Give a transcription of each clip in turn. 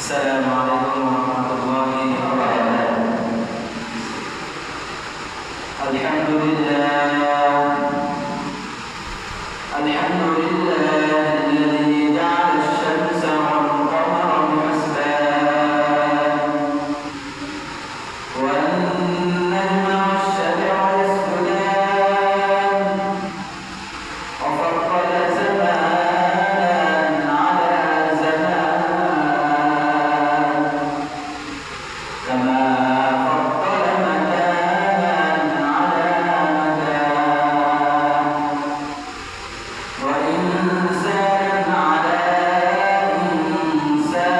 السلام عليكم ورحمة الله وبركاته. الحمد لله الذي جعل الشمس والقمر بحسبان والنجم والشجر يسجدان وفضل زمانا على زمان كما فضل مكانا على مكان وإنسانا على إنسان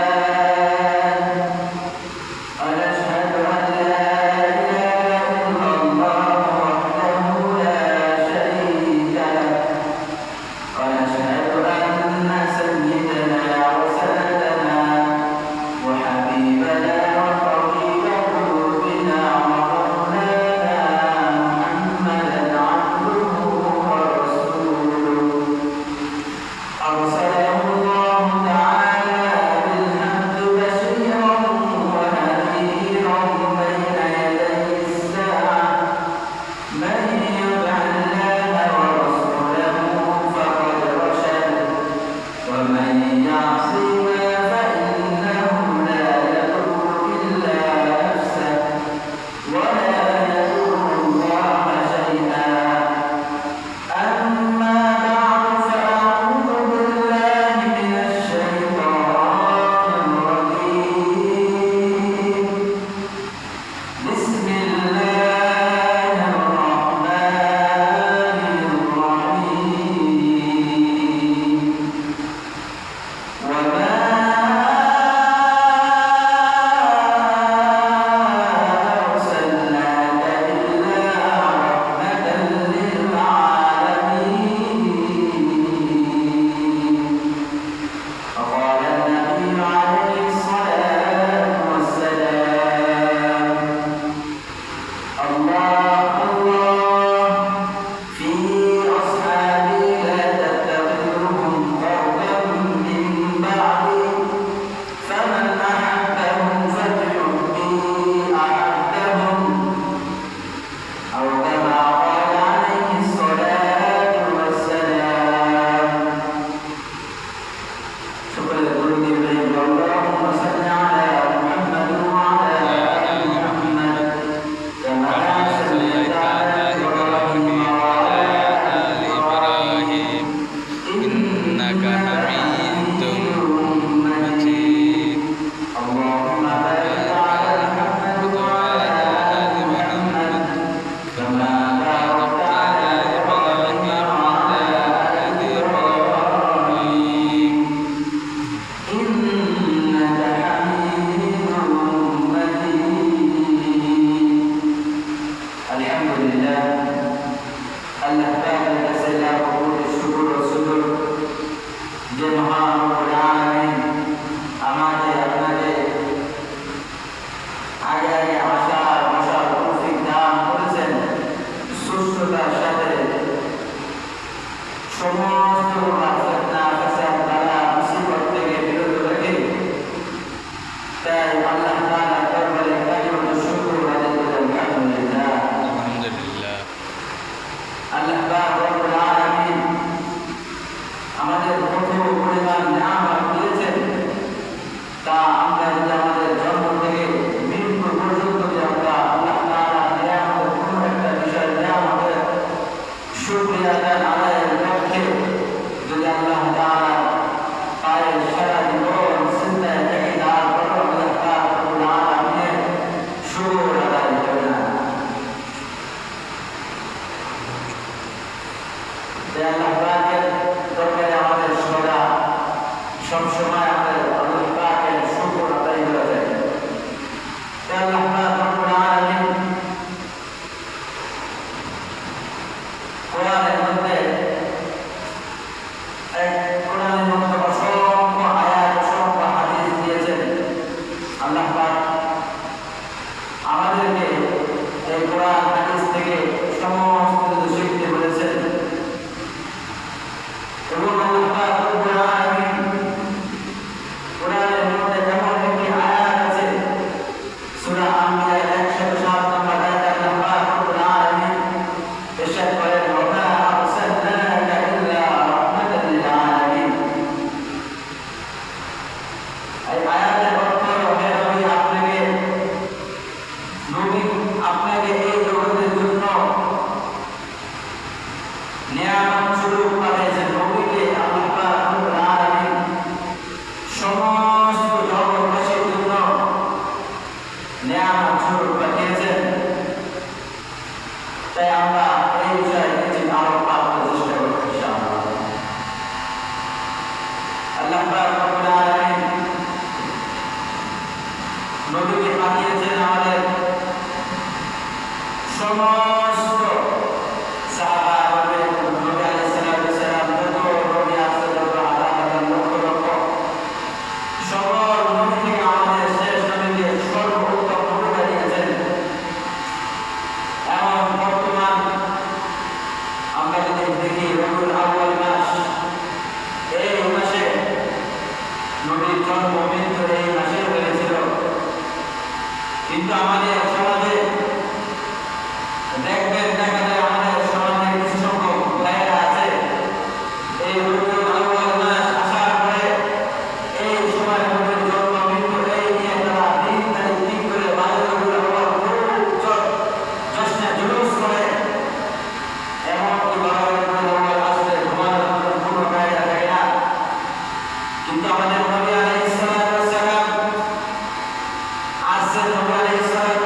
ونشهد أن لا إله إلا الله وحده لا شريك له ونشهد أن سيدنا وسندنا وحبيبنا وطبيب قلوبنا ومولانا محمدا عبده ورسوله أرسله الله تعالى بالحق بشيرا ونذيرا بين يدي الساعة من يطع الله ورسوله فقد رشد ومن يعصهما فإنه لا يضر إلا نفسه ولا يضر الله شيئا. أما بعد فأعوذ بالله من الشيطان الرجيم. بسم الله الرحمن الرحيم. وما أرسلناك إلا رحمة للعالمين. فقال النبي عليه الصلاة والسلام: الله الله في أصحابي لا تتخذهم قربا من بعدي فمن أحبهم فبحبي أحبهم أو كما قال عليه الصلاة والسلام. شكرا لكل اللهم صل على محمد وعلى آل محمد كما صليت على إبراهيم وعلى آل إبراهيم إنك حميد مجيد. اللهم بارك على محمد وعلى آل محمد كما باركت على إبراهيم وعلى آل إبراهيم إنك حميد مجيد. الحمد لله الأحباب الأسئلة وقود الشكر والصدر جمعا رب العالمين আমাদের আপনাদের আগে আগে আসার বসার তৌফিক দান করেছেন। সুস্থতার সাথে সমস্ত ফিতনা ফাসাদ বালা মুসিবত থেকে বিরত রেখে তাই আল্লাহ তাআলা দরবারে কালিমাতুশ শুকর আদায় করি আলহামদুলিল্লাহ। আলহামদুলিল্লাহ। আল্লাহ পাক রব্বুল আলামিন আমাদের কত পরিমাণ নিয়ামত দিয়েছেন তা আমরা যদি আমাদের জন্ম থেকে মৃত্যু পর্যন্ত যদি আমরা আল্লাহ তাআলার নিয়ামতের কোনো একটা বিষয় নিয়ামতের শুকরিয়া আদায়ের লক্ষ্যে যদি আল্লাহ তাআলা পায়ের সারা জীবন চিন্তায় থেকে তারপর আল্লাহ পাক রব্বুল আলামিনের শুকর আদায় করে না। আল্লাহ পাকের দরবারে আমাদের সদা সবসময় আমাদের আল্লাহ পাকের শুকর আদায় হয়ে যায়। আল্লাহ পাক রব্বুল আলামিন কোরআনের মধ্যে অসংখ্য আয়াত অসংখ্য হাদিস দিয়েছেন। আল্লাহ পাক আমাদেরকে এই কোরআন হাদিস থেকে সমস্ত কিছু শিখতে বলেছেন এবং আল্লাহ পাক রব্বুল আলামিন কোরআনের মধ্যে এমন এই আয়াতের অর্থ হলো, হে নবী, আপনাকে এই জগতের জন্য নিয়ামত স্বরূপ পাঠিয়েছেন। নবীকে আল্লাহ পাক রব্বুল আলামিন সমস্ত জগৎবাসীর জন্য নিয়ামত স্বরূপ পাঠিয়েছেন। তাই আমরা এই বিষয়ে কিছু আলোকপাত করার চেষ্টা করব ইনশাআল্লাহ। আল্লাহ পাক রব্বুল আলামিন নবীকে পাঠিয়েছেন আমাদের সমস্ত সাহাবা নবী আলাইহিস সালাম যত নবী আছে, যত আলাদা লক্ষ লক্ষ সকল নবী থেকে আমাদের শেষ নবীকে সর্বোত্তম নবী বানিয়েছেন। এবং বর্তমান আমরা যদি দেখি রবিউল আউয়াল মাস, এই মাসে নবীর জন্ম মৃত্যু এই মাসে হয়েছিল। কিন্তু আমাদের সমাজে দেখবেন, দেখা যায় আমাদের সমাজে কিছু সংখ্যক ভাইয়েরা আছে, এই রবিউল আউয়াল মাস আসার পরে এই সময় নবীর জন্ম মৃত্যু এই নিয়ে তারা দিন তারিখ ঠিক করে রবিউল আউয়াল খুব জশ্নে জুলুস করে, এমনকি রবিউল আউয়াল আসলে ঘুমানোর কোনো কায়দা থাকে না। কিন্তু আমাদের নবী আলাইহিস সালাম আসছেন, নবী আলাইহিস সালাম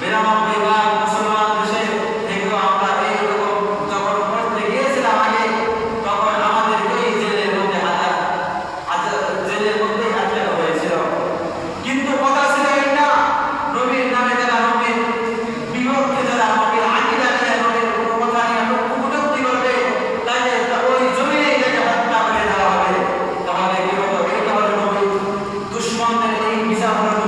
92 মুসলমান দেশে থেকেও আমরা এইরকম যখন পড়তে গিয়েছিলাম আগে, তখন আমাদেরকেই জেলের মধ্যে জেলের মধ্যে আটকানো হয়েছিল। কিন্তু কথা ছিল এই না, নবীর নামে যারা নবীর বিপক্ষে যারা নবীর আকীদা নিয়ে নবীর কোনো কথা নিয়ে কটূক্তি করবে, তাকে ওই জমিনেই তাকে হত্যা করে দেওয়া হবে। তাহলে কি হলো? এইটা হলো নবীর দুশ্মনদের এই বিচার হলো